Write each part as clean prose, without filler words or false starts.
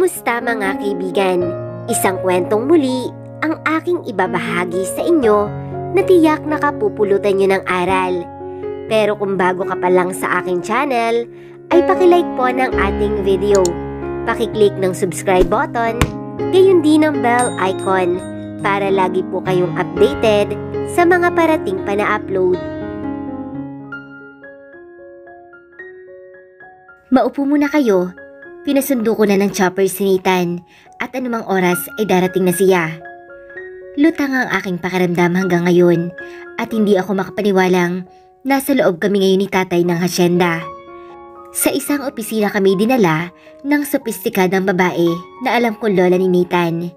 Kumusta mga kaibigan? Isang kwentong muli ang aking ibabahagi sa inyo na tiyak nakapupulutan nyo ng aral. Pero kung bago ka pa lang sa aking channel, ay pakilike po ng ating video. Pakiclick ng subscribe button, gayon din ang bell icon para lagi po kayong updated sa mga parating pa na upload. Maupo muna kayo. Pinasundo ko na ng chopper si Nathan at anumang oras ay darating na siya. Lutang ang aking pakiramdam hanggang ngayon at hindi ako makapaniwalang nasa loob kami ngayon ni tatay ng hasyenda. Sa isang opisina kami dinala ng sopistikadang babae na alam kong lola ni Nathan.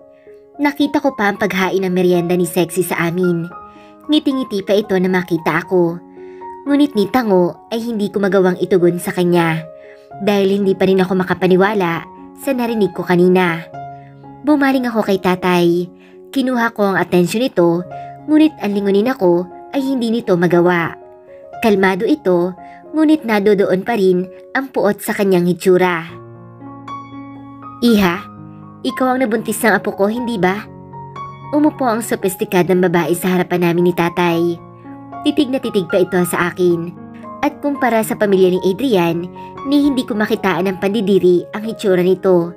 Nakita ko pa ang paghain ng merienda ni Sexy sa amin. Ngiti-ngiti pa ito na makita ako. Ngunit ni Tango ay hindi ko magawang itugon sa kanya. Dahil hindi pa rin ako makapaniwala sa narinig ko kanina. Bumaling ako kay tatay. Kinuha ko ang atensyon nito, ngunit ang lingunin ako ay hindi nito magawa. Kalmado ito, ngunit nadodoon pa rin ang puot sa kanyang hitsura. Iha, ikaw ang nabuntis ng apo ko, hindi ba? Umupo ang sopistikadang babae sa harapan namin ni tatay. Titig na titig pa ito sa akin. At kumpara sa pamilya ni Adrian, ni hindi ko makitaan ng pandidiri ang hitsura nito.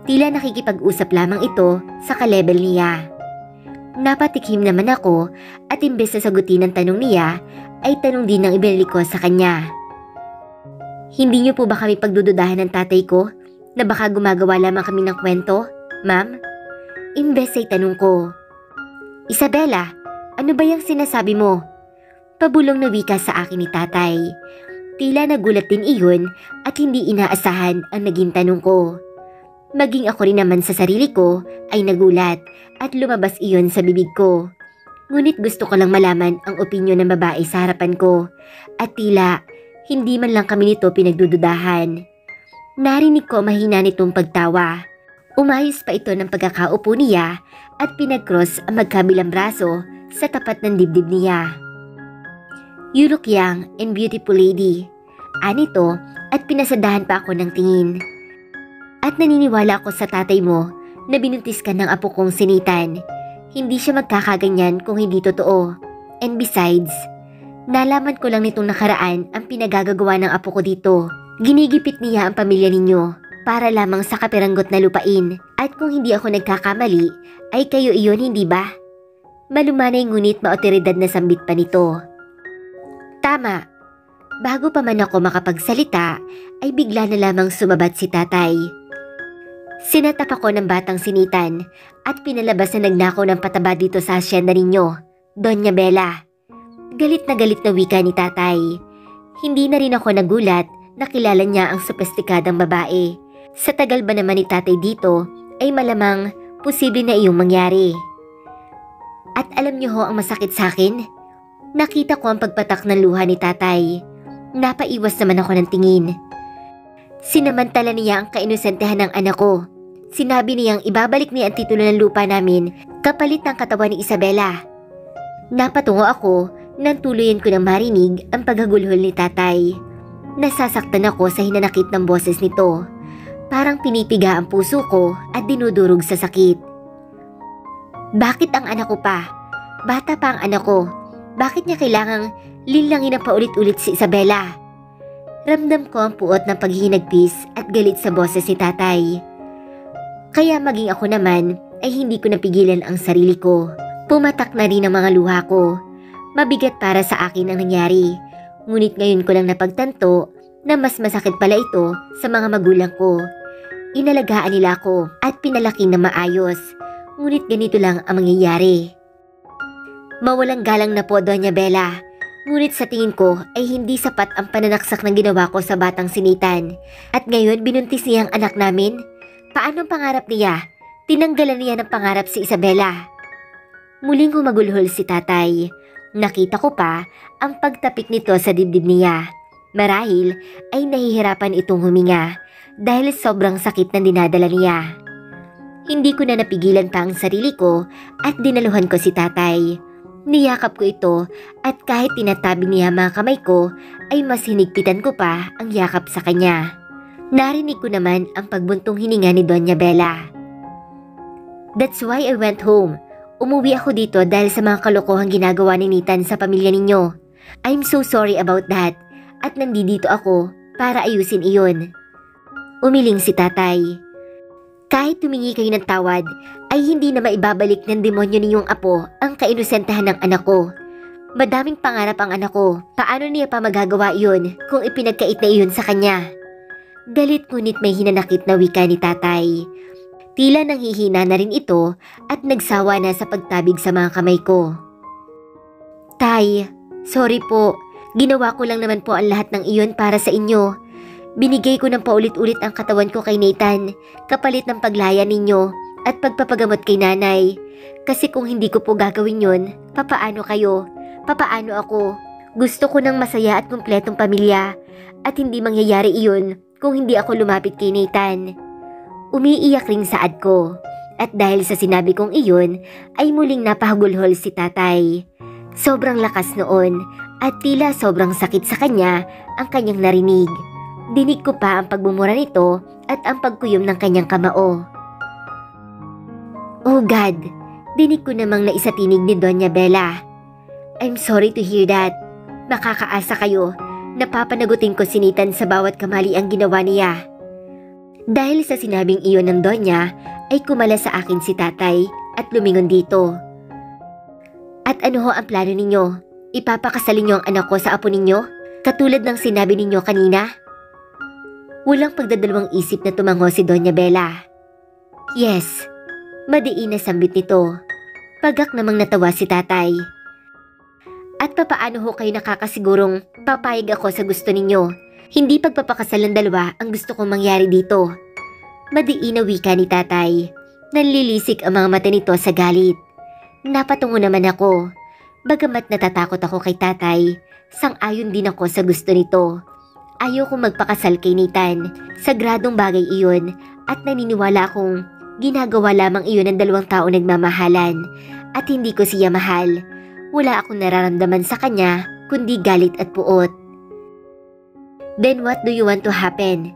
Tila nakikipag-usap lamang ito sa kalebel niya. Napatikim naman ako at imbes na sagutin ang tanong niya, ay tanong din ang ibinalik ko sa kanya. Hindi niyo po ba kami pagdududahan ng tatay ko na baka gumagawa lamang kami ng kwento, ma'am? Imbes ay tanong ko. Isabela, ano ba yung sinasabi mo? Pabulong na wika sa akin ni tatay. Tila nagulat din iyon at hindi inaasahan ang naging tanong ko. Maging ako rin naman sa sarili ko ay nagulat at lumabas iyon sa bibig ko. Ngunit gusto ko lang malaman ang opinyon ng babae sa harapan ko at tila hindi man lang kami nito pinagdududahan. Narinig ko mahina nitong pagtawa. Umayos pa ito ng pagkakaupo niya at pinag-cross ang magkabilang braso sa tapat ng dibdib niya. You look young and beautiful lady. Anito at pinasadahan pa ako ng tingin. At naniniwala ako sa tatay mo na binuntis ka ng apo kong si Nathan. Hindi siya magkakaganyan kung hindi totoo. And besides, nalaman ko lang nitong nakaraan ang pinagagagawa ng apo ko dito. Ginigipit niya ang pamilya ninyo para lamang sa kapiranggot na lupain. At kung hindi ako nagkakamali, ay kayo iyon, hindi ba? Malumanay ngunit maotoridad na sambit pa nito. Tama. Bago pa man ako makapagsalita, ay bigla na lamang sumabat si tatay. Sinatap ako ng batang si Nathan at pinalabas na nagnakaw ng pataba dito sa hasyenda ninyo, Doña Bella. Galit na wika ni tatay. Hindi na rin ako nagulat na kilala niya ang sopistikadang babae. Sa tagal ba naman ni tatay dito, ay malamang posible na iyong mangyari. At alam niyo ho ang masakit sa akin? Nakita ko ang pagpatak ng luha ni tatay. Napaiwas naman ako ng tingin. Sinamantala niya ang kainusentehan ng anak ko. Sinabi niyang ibabalik niya ang titulo ng lupa namin kapalit ng katawan ni Isabela. Napatungo ako nang tuluyan ko ng marinig ang paghagulhol ni tatay. Nasasaktan ako sa hinanakit ng boses nito. Parang pinipiga ang puso ko at dinudurog sa sakit. Bakit ang anak ko pa? Bata pa ang anak ko. Bakit niya kailangang linlangin ang paulit-ulit si Isabela? Ramdam ko ang puot ng paghihinagpis at galit sa boses ni tatay. Kaya maging ako naman ay hindi ko napigilan ang sarili ko. Pumatak na rin ang mga luha ko. Mabigat para sa akin ang nangyari. Ngunit ngayon ko lang napagtanto na mas masakit pala ito sa mga magulang ko. Inalagaan nila ako at pinalaki na maayos. Ngunit ganito lang ang mangyayari. Mawalang galang na po, Doña Bella. Ngunit sa tingin ko ay hindi sapat ang pananaksak ng ginawa ko sa batang si Nathan. At ngayon binuntis niya ang anak namin? Paano ang pangarap niya? Tinanggalan niya ng pangarap si Isabela. Muling humagulhol si tatay. Nakita ko pa ang pagtapik nito sa dibdib niya. Marahil ay nahihirapan itong huminga dahil sobrang sakit na dinadala niya. Hindi ko na napigilan pa ang sarili ko at dinaluhan ko si tatay. Niyakap ko ito at kahit tinatabi niya mga kamay ko ay mas hinigpitan ko pa ang yakap sa kanya. Narinig ko naman ang pagbuntong hininga ni Doña Bella. That's why I went home. Umuwi ako dito dahil sa mga kalokohang ginagawa ni Nathan sa pamilya ninyo. I'm so sorry about that at nandito ako para ayusin iyon. Umiling si tatay. Kahit tumingi kayo ng tawad, ay hindi na maibabalik ng demonyo ninyong apo ang kainosentahan ng anak ko. Madaming pangarap ang anak ko. Paano niya pa magagawa iyon kung ipinagkait na iyon sa kanya? Galit ngunit may hinanakit na wika ni tatay. Tila nanghihina na rin ito at nagsawa na sa pagtabig sa mga kamay ko. Tay, sorry po. Ginawa ko lang naman po ang lahat ng iyon para sa inyo. Binigay ko ng paulit-ulit ang katawan ko kay Nathan, kapalit ng paglaya ninyo at pagpapagamot kay nanay. Kasi kung hindi ko po gagawin yun, papaano kayo? Papaano ako? Gusto ko ng masaya at kumpletong pamilya at hindi mangyayari iyon kung hindi ako lumapit kay Nathan. Umiiyak ring saad ko at dahil sa sinabi kong iyon ay muling napahagulhol si tatay. Sobrang lakas noon at tila sobrang sakit sa kanya ang kanyang narinig. Dinig ko pa ang pagbumura nito at ang pagkuyom ng kanyang kamao. Oh God, dinig ko namang naisatinig ni Doña Bella. I'm sorry to hear that. Makakaasa kayo, napapanagutin ko si Nathan sa bawat kamali ang ginawa niya. Dahil sa sinabing iyon ng Donya, ay kumala sa akin si tatay at lumingon dito. At ano ho ang plano ninyo? Ipapakasalin niyo ang anak ko sa apo ninyo? Katulad ng sinabi ninyo kanina? Walang pagdadalawang isip na tumango si Doña Bella. Yes, madiin na sambit nito. Pagak namang natawa si tatay. At papaano ho kayo nakakasigurong papayag ako sa gusto ninyo? Hindi pagpapakasal ng dalawa ang gusto kong mangyari dito. Madiin na wika ni tatay. Nanlilisik ang mga mata nito sa galit. Napatungo naman ako. Bagamat natatakot ako kay tatay, sang-ayon din ako sa gusto nito. Ayokong magpakasal kay Nathan. Sagradong bagay iyon at naniniwala akong ginagawa lamang iyon ng dalawang tao nagmamahalan at hindi ko siya mahal. Wala akong nararamdaman sa kanya kundi galit at puot. Then what do you want to happen?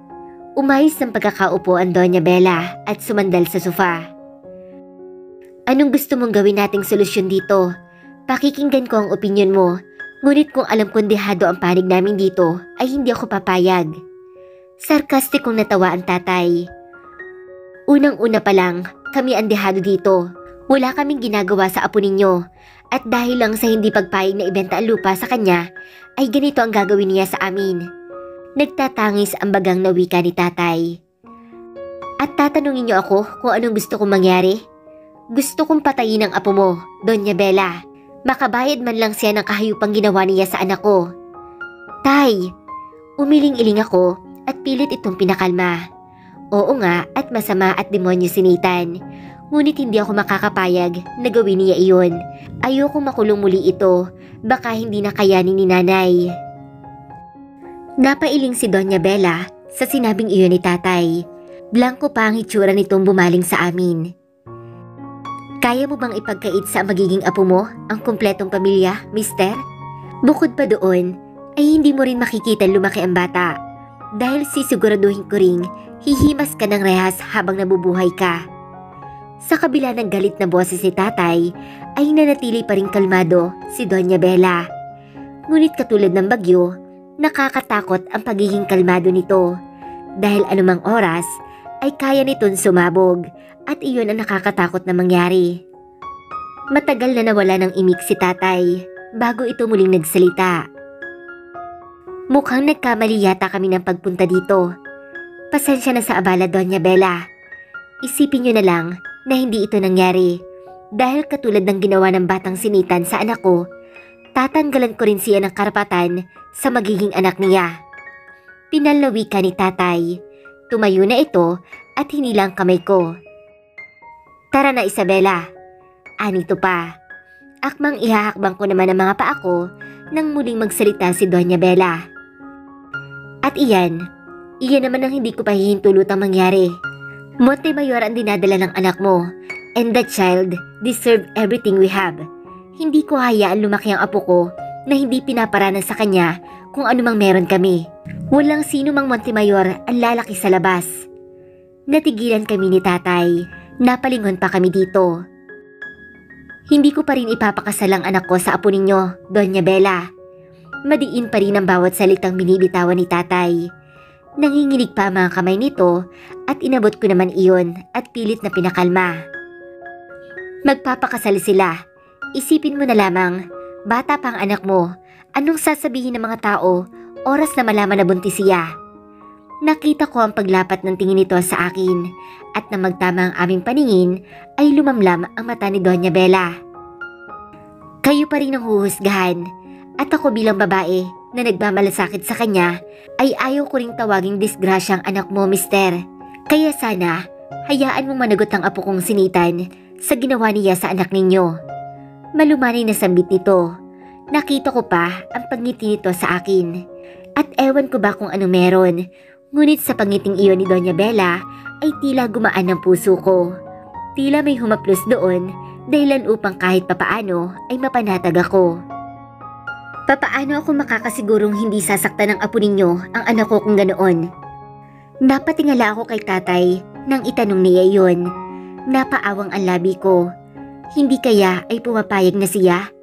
Umayos ng pagkakaupo ang Doña Bella at sumandal sa sofa. Anong gusto mong gawin nating solusyon dito? Pakikinggan ko ang opinyon mo. Ngunit kung alam kong dehado ang panig namin dito, ay hindi ako papayag. Sarkastikong natawa ang tatay. Unang-una pa lang, kami ang dehado dito. Wala kaming ginagawa sa apo ninyo. At dahil lang sa hindi pagpayag na ibenta ang lupa sa kanya, ay ganito ang gagawin niya sa amin. Nagtatangis ang bagang na wika ni tatay. At tatanungin niyo ako kung anong gusto kong mangyari? Gusto kong patayin ang apo mo, Doña Bella. Makabayad man lang siya ng kahayupang ginawa niya sa anak ko. Tay, umiling-iling ako at pilit itong pinakalma. Oo nga at masama at demonyo si Nathan. Ngunit hindi ako makakapayag na gawin niya iyon. Ayoko makulong muli ito. Baka hindi na kayanin ni nanay. Napailing si Doña Bella sa sinabing iyon ni tatay. Blanko pa ang hitsura nitong bumaling sa amin. Kaya mo bang ipagkait sa magiging apo mo ang kumpletong pamilya, mister? Bukod pa doon, ay hindi mo rin makikita lumaki ang bata. Dahil sisiguraduhin ko ring hihimas ka ng rehas habang nabubuhay ka. Sa kabila ng galit na boses ni tatay, ay nanatili pa rin kalmado si Doña Bella. Ngunit katulad ng bagyo, nakakatakot ang pagiging kalmado nito. Dahil anumang oras, ay kaya nitong sumabog. At iyon ang nakakatakot na mangyari. Matagal na nawala ng imik si tatay bago ito muling nagsalita. Mukhang nagkamali yata kami ng pagpunta dito. Pasensya na sa abala, Doña Bella. Isipin niyo na lang na hindi ito nangyari. Dahil katulad ng ginawa ng batang si Nathan sa anak ko, tatanggalan ko rin siya ng karapatan sa magiging anak niya. Pinalawi ka ni tatay. Tumayo na ito at hinilang kamay ko. Tara na Isabela. Anito pa. Akmang ihahakbang ko naman ang mga paa ko nang muling magsalita si Doña Bella. At iyan naman ang hindi ko pahihintulutang mangyari. Montemayor ang dinadala ng anak mo and that child deserve everything we have. Hindi ko hayaan lumaki ang apo ko na hindi pinaparanas sa kanya kung anumang meron kami. Walang sino mang Montemayor ang lalaki sa labas. Natigilan kami ni tatay. Napalingon pa kami dito. Hindi ko pa rin ipapakasal ang anak ko sa apo ninyo, Doña Bella. Madiin pa rin ang bawat salitang binibitawan ni tatay. Nanginginig pa ang mga kamay nito at inabot ko naman iyon at pilit na pinakalma. Magpapakasal sila. Isipin mo na lamang, bata pa ang anak mo, anong sasabihin ng mga tao oras na malaman na buntis siya? Nakita ko ang paglapat ng tingin nito sa akin at na magtama ang aming paningin ay lumamlam ang mata ni Doña Bella. Kayo pa rin ang huhusgahan at ako bilang babae na nagmamalasakit sa kanya ay ayaw ko ring tawaging disgrasyang anak mo, mister. Kaya sana, hayaan mong managot ang apo kong sinitan sa ginawa niya sa anak ninyo. Malumanay na sambit nito. Nakita ko pa ang pagngiti nito sa akin. At ewan ko ba kung ano meron, ngunit sa pangiting iyon ni Doña Bella ay tila gumaan ang puso ko. Tila may humaplos doon dahilan upang kahit papaano ay mapanatag ako. Papaano ako makakasigurong hindi sasaktan ng apo ninyo ang anak ko kung ganoon? Napatingala ako kay tatay nang itanong niya iyon. Napaawang ang labi ko. Hindi kaya ay pumapayag na siya?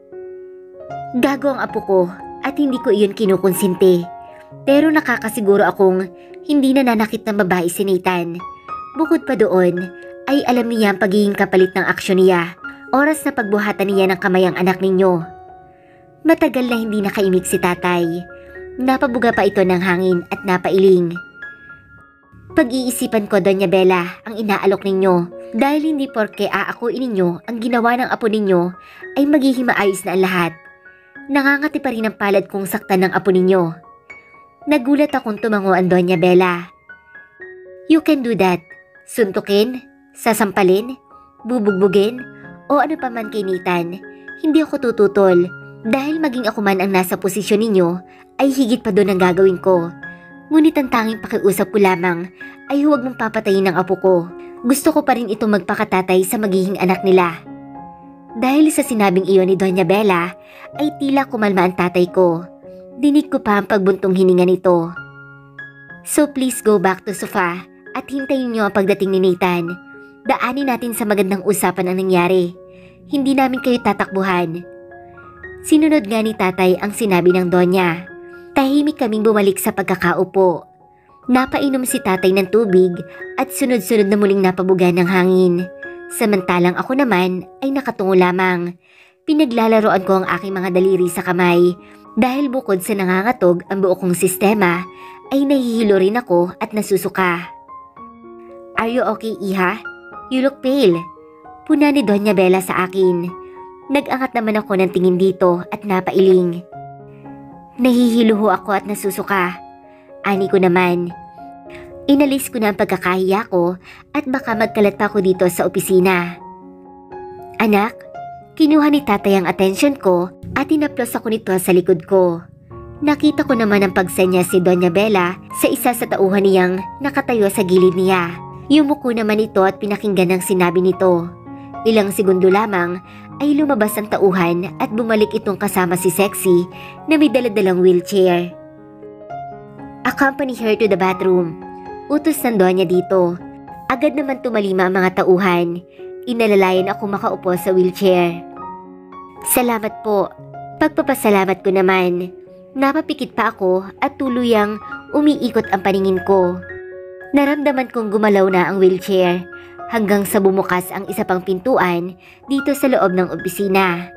Gago ang apo ko at hindi ko iyon kinukonsinti. Pero nakakasiguro akong hindi nananakit ng babae si Nathan. Bukod pa doon, ay alam niya ang pagiging kapalit ng aksyon niya. Oras na pagbuhatan niya ng kamay ang anak ninyo. Matagal na hindi nakaimik si tatay. Napabuga pa ito ng hangin at napailing. Pag-iisipan ko, Doña Bella, ang inaalok ninyo. Dahil hindi porke aakuin ninyo ang ginawa ng apo ninyo ay magiging maayos na ang lahat. Nangangati pa rin ang palad kong saktan ng apo ninyo. Nagulat akong tumango ang Doña Bella. You can do that. Suntukin, sasampalin, bubugbugin, o ano pa man kay Nathan. Hindi ako tututol. Dahil maging ako man ang nasa posisyon ninyo, ay higit pa doon ang gagawin ko. Ngunit ang tanging pakiusap ko lamang ay huwag mong papatayin ang apo ko. Gusto ko pa rin itong magpakatatay sa magiging anak nila. Dahil sa sinabing iyon ni Doña Bella, ay tila kumalma ang tatay ko. Dinig ko pa ang pagbuntong hininga nito. So please go back to sofa at hintayin niyo ang pagdating ni Nathan. Daanin natin sa magandang usapan ang nangyari. Hindi namin kayo tatakbuhan. Sinunod nga ni tatay ang sinabi ng Donya. Tahimik kaming bumalik sa pagkakaupo. Napainom si tatay ng tubig at sunod-sunod na muling napabuga ng hangin. Samantalang ako naman ay nakatungo lamang. Pinaglalaroan ko ang aking mga daliri sa kamay dahil bukod sa nangangatog ang buo kong sistema ay nahihilo rin ako at nasusuka. Are you okay, Iha? You look pale. Puna ni Doña Bella sa akin. Nag-angat naman ako ng tingin dito at napailing. Nahihiluho ako at nasusuka. Ani ko naman. Inalis ko na ang pagkakahiya ko at baka magkalat pa ako dito sa opisina. Anak, kinuha ni tatay ang atensyon ko at inaplos ako nito sa likod ko. Nakita ko naman ang pagsenya si Doña Bella sa isa sa tauhan niyang nakatayo sa gilid niya. Yumuko naman ito at pinakinggan ang sinabi nito. Ilang segundo lamang ay lumabas ang tauhan at bumalik itong kasama si Sexy na may daladalang wheelchair. Accompany her to the bathroom. Utos ng Donya dito. Agad naman tumalima ang mga tauhan. Inalalayan ako makaupo sa wheelchair. Salamat po. Pagpapasalamat ko naman. Napapikit pa ako at tuluyang umiikot ang paningin ko. Naramdaman kong gumalaw na ang wheelchair. Hanggang sa bumukas ang isa pang pintuan dito sa loob ng opisina.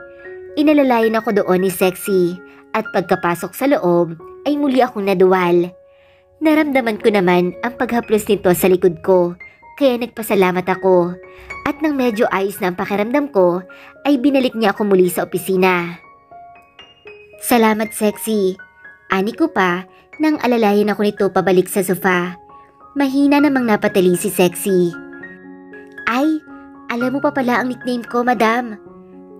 Inalalayan ako doon ni Sexy at pagkapasok sa loob ay muli akong naduwal. Naramdaman ko naman ang paghaplos nito sa likod ko kaya nagpasalamat ako at nang medyo ayos na ang pakiramdam ko ay binalik niya ako muli sa opisina. Salamat, Sexy. Ani ko pa nang alalayan ako nito pabalik sa sofa. Mahina namang napatali si Sexy. Ay, alam mo pa pala ang nickname ko, madam.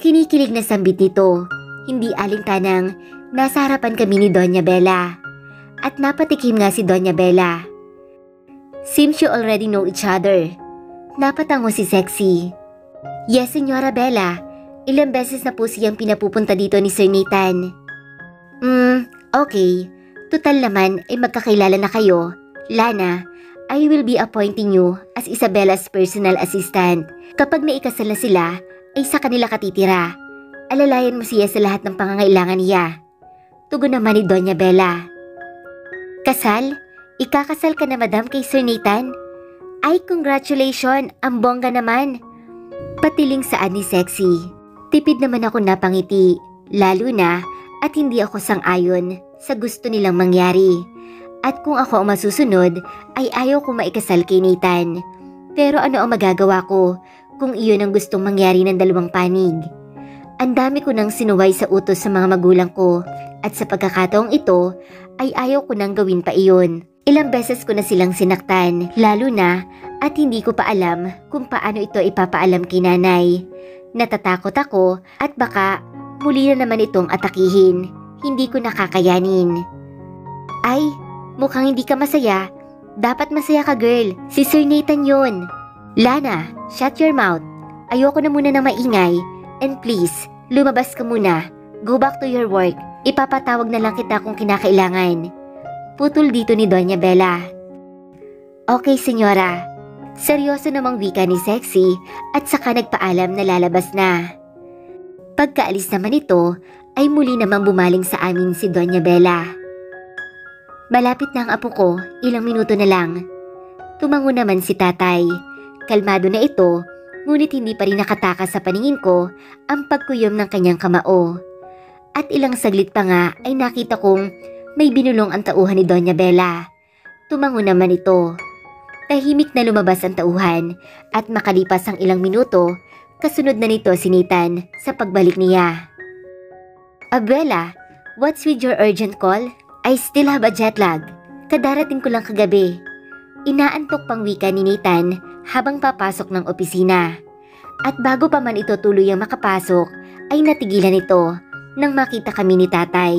Kinikilig na sambit nito. Hindi alintanang nasa harapan kami ni Doña Bella. At napatikim nga si Doña Bella. Seems you already know each other. Napatango si Sexy. Yes, Senyora Bella. Ilang beses na po siyang pinapupunta dito ni Sir Nathan. Okay. Tutal naman ay magkakilala na kayo. Lana, I will be appointing you as Isabella's personal assistant. Kapag naikasal na sila, ay sa kanila katitira. Alalayan mo siya sa lahat ng pangangailangan niya. Tugon naman ni Doña Bella. Kasal? Ikakasal ka na madam kay Sir Nathan? Ay congratulations, ang bongga naman. Patiling saan ni Sexy. Tipid naman ako napangiti, lalo na at hindi ako sang-ayon sa gusto nilang mangyari. At kung ako ang masusunod, ay ayaw ko maikasal kay Nathan. Pero ano ang magagawa ko kung iyon ang gustong mangyari ng dalawang panig? Ang dami ko nang sinuway sa utos sa mga magulang ko at sa pagkakataong ito ay ayaw ko nang gawin pa iyon. Ilang beses ko na silang sinaktan, lalo na at hindi ko pa alam kung paano ito ipapaalam kay nanay. Natatakot ako at baka muli na naman itong atakihin. Hindi ko nakakayanin. Ay, mukhang hindi ka masaya. Dapat masaya ka, girl. Si Sir Nathan yun. Lana, shut your mouth. Ayoko na muna ng maingay. And please, lumabas ka muna. Go back to your work. Ipapatawag na lang kita kung kinakailangan. Putol dito ni Doña Bella. Okay, senyora. Seryoso namang wika ni Sexy at saka nagpaalam na lalabas na. Pagkaalis naman ito, ay muli namang bumaling sa amin si Doña Bella. Malapit na ang apo ko, ilang minuto na lang. Tumango naman si tatay. Kalmado na ito, ngunit hindi pa rin nakatakas sa paningin ko ang pagkuyom ng kanyang kamao. At ilang saglit pa nga ay nakita kong may binulong ang tauhan ni Doña Bella. Tumango naman ito. Tahimik na lumabas ang tauhan at makalipas ang ilang minuto, kasunod na nito si Nathan sa pagbalik niya. Abuela, what's with your urgent call? I still have a jet lag. Kadarating ko lang kagabi. Inaantok pang wika ni Nathan habang papasok ng opisina. At bago pa man ito tuluyang makapasok, ay natigilan ito nang makita kami ni tatay.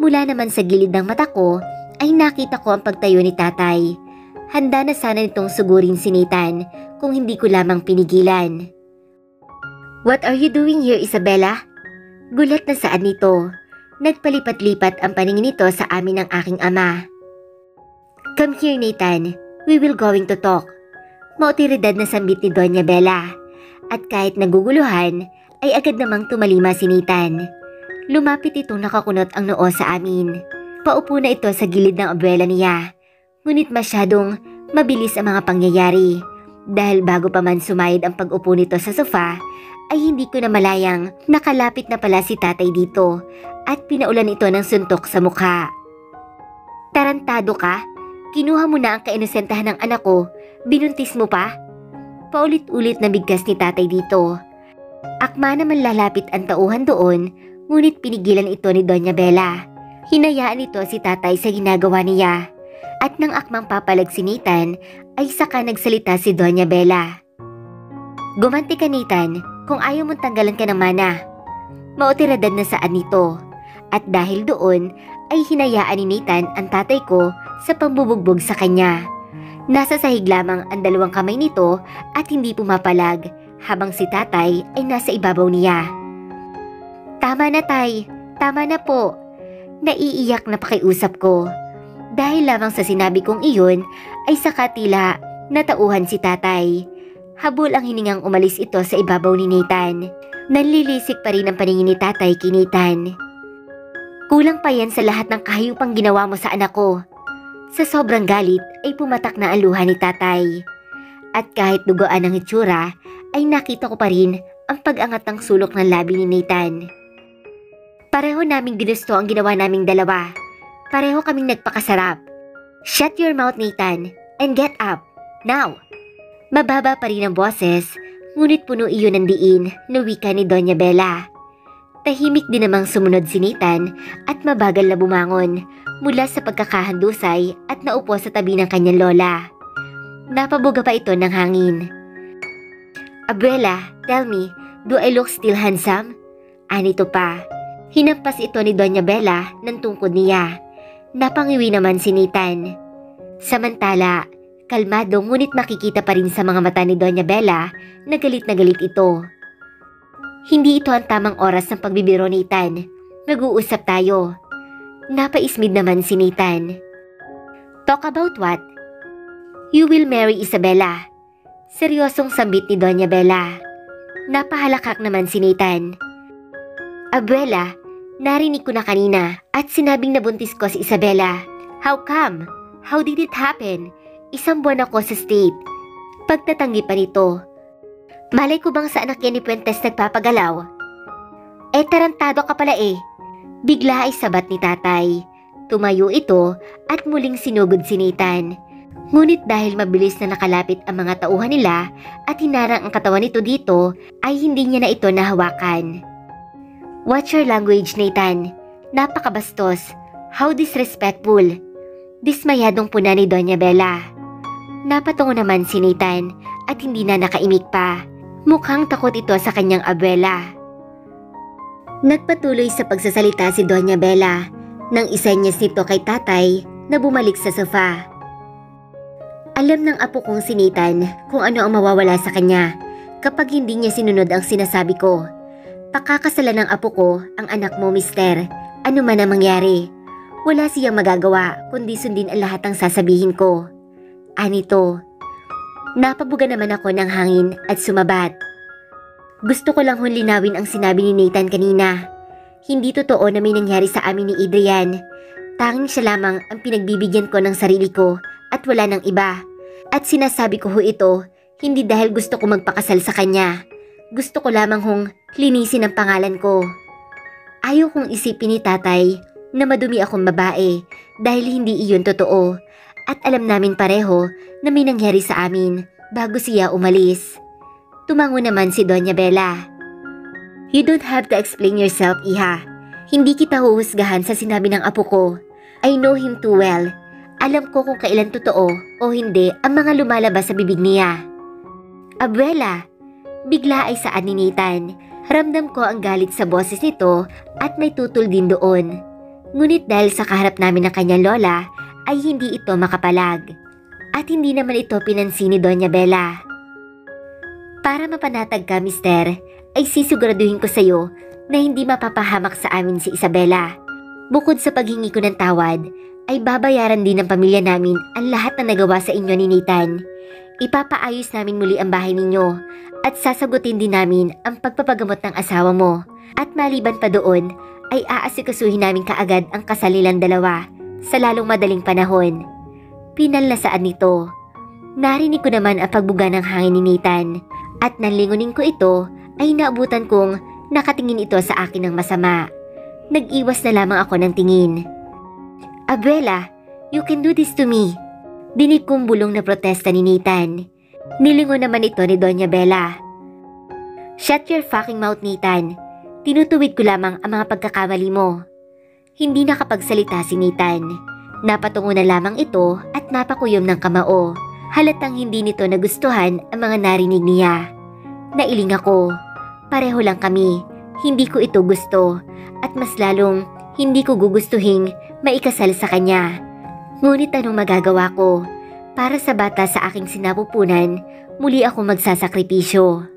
Mula naman sa gilid ng mata ko, ay nakita ko ang pagtayo ni tatay. Handa na sana nitong sugurin si Nathan kung hindi ko lamang pinigilan. What are you doing here, Isabella? Gulat na saan nito. Nagpalipat-lipat ang paningin nito sa amin ng aking ama. Come here, Nathan. We will going to talk. Mautiridad na sambit ni Doña Bella. At kahit naguguluhan, ay agad namang tumalima si Nathan. Lumapit itong nakakunot ang noo sa amin. Paupo na ito sa gilid ng abuela niya. Ngunit masyadong mabilis ang mga pangyayari. Dahil bago pa man sumayad ang pag-upo nito sa sofa, ay hindi ko na malayang nakalapit na pala si tatay dito at pinaulan ito ng suntok sa mukha. Tarantado ka? Kinuha mo na ang kainosentahan ng anak ko, binuntis mo pa? Paulit-ulit na bigkas ni tatay dito. Akma naman lalapit ang tauhan doon, ngunit pinigilan ito ni Doña Bella. Hinayaan ito si tatay sa ginagawa niya. At nang akmang papalag si Nathan, ay saka nagsalita si Doña Bella. Gumanti ka, Nathan, kung ayaw mong tanggalan ka ng mana. Mautiradad na saan nito. At dahil doon, ay hinayaan ni Nathan ang tatay ko sa pambubugbog sa kanya. Nasa sahig lamang ang dalawang kamay nito at hindi pumapalag, habang si tatay ay nasa ibabaw niya. Tama na, tay. Tama na po. Naiiyak na pakiusap ko. Dahil lamang sa sinabi kong iyon, ay saka tila natauhan si tatay. Habol ang hiningang umalis ito sa ibabaw ni Nathan. Nanlilisik pa rin ang paningin ni tatay kay Nathan. Kulang pa yan sa lahat ng kahayupang ginawa mo sa anak ko. Sa sobrang galit ay pumatak na ang luha ni tatay. At kahit dugoan ang itsura, ay nakita ko pa rin ang pag-angat ng sulok ng labi ni Nathan. Pareho naming ginusto ang ginawa naming dalawa. Pareho kaming nagpakasarap. Shut your mouth, Nathan, and get up. Now! Mababa pa rin ang boses, ngunit puno iyon ng diin na wika ni Doña Bella. Tahimik din namang sumunod si Nathan at mabagal na bumangon mula sa pagkakahandusay at naupo sa tabi ng kanyang lola. Napabuga pa ito ng hangin. Abuela, tell me, do I look still handsome? Anito pa. Hinampas ito ni Doña Bella ng tungkod niya. Napangiwi naman si Nathan. Samantala, kalmado ngunit makikita pa rin sa mga mata ni Doña Bella na galit ito. Hindi ito ang tamang oras ng pagbibiro, Nathan. Nag-uusap tayo. Napaismid naman si Nathan. Talk about what? You will marry Isabella. Seryosong sambit ni Doña Bella. Napahalakak naman si Nathan. Abuela, narinig ko na kanina at sinabing nabuntis ko si Isabella. How come? How did it happen? Isang buwan ako sa state. Pagtatanggi pa nito. Malay ko bang sa anak yan ni Puentes nagpapagalaw? Tarantado ka pala eh. Bigla ay sabat ni tatay. Tumayo ito at muling sinugod si Nathan. Ngunit dahil mabilis na nakalapit ang mga tauhan nila at hinarang ang katawan nito dito, ay hindi niya na ito nahawakan. Watch your language, Nathan. Napakabastos. How disrespectful. Dismayadong puna ni Doña Bella. Napatungo naman si Nathan at hindi na nakaimik pa. Mukhang takot ito sa kanyang abuela. Nagpatuloy sa pagsasalita si Doña Bella nang isenyas nito kay tatay na bumalik sa sofa. Alam ng apo kong si Nathan kung ano ang mawawala sa kanya kapag hindi niya sinunod ang sinasabi ko. Pakakasalan ng apo ko ang anak mo, mister. Ano man ang mangyari. Wala siyang magagawa kundi sundin ang lahat ng sasabihin ko. Anito. Napabuga naman ako ng hangin at sumabat. Gusto ko lang linawin ang sinabi ni Nathan kanina. Hindi totoo na may nangyari sa amin ni Adrian. Tanging siya lamang ang pinagbibigyan ko ng sarili ko at wala ng iba. At sinasabi ko ito, hindi dahil gusto ko magpakasal sa kanya. Gusto ko lamang linisin ang pangalan ko. Ayaw kong isipin ni tatay na madumi akong babae dahil hindi iyon totoo. At alam namin pareho na may nangyari sa amin bago siya umalis. Tumango naman si Doña Bella. You don't have to explain yourself, Iha. Hindi kita huhusgahan sa sinabi ng apo ko. I know him too well. Alam ko kung kailan totoo o hindi ang mga lumalabas sa bibig niya. Abuela, bigla ay saan ni Nathan. Ramdam ko ang galit sa boses nito at may tutol din doon. Ngunit dahil sa kaharap namin ng kanyang lola, ay hindi ito makapalag. At hindi naman ito pinansin ni Doña Bella. Para mapanatag ka, mister, ay sisiguraduhin ko sa iyo na hindi mapapahamak sa amin si Isabella. Bukod sa paghingi ko ng tawad, ay babayaran din ng pamilya namin ang lahat na nagawa sa inyo ni Nathan. Ipapaayos namin muli ang bahay ninyo at sasagutin din namin ang pagpapagamot ng asawa mo. At maliban pa doon, ay aasikasuhin namin kaagad ang kasal nilang dalawa sa lalong madaling panahon. Pinallasaan nito. Narinig ko naman ang pagbuga ng hangin ni Nathan at nanlingunin ko ito ay naabutan kong nakatingin ito sa akin ng masama. Nag-iwas na lamang ako ng tingin. Abuela, you can do this to me. Dinig kong bulong na protesta ni Nathan. Nilingon naman ito ni Doña Bella. Shut your fucking mouth, Nathan. Tinutuwid ko lamang ang mga pagkakamali mo. Hindi nakapagsalita si Nathan. Napatungo na lamang ito at napakuyom ng kamao. Halatang hindi nito nagustuhan ang mga narinig niya. Nailing ako. Pareho lang kami. Hindi ko ito gusto. At mas lalong hindi ko gugustuhing maikasal sa kanya. Ngunit anong magagawa ko? Para sa bata sa aking sinapupunan, muli ako magsasakripisyo.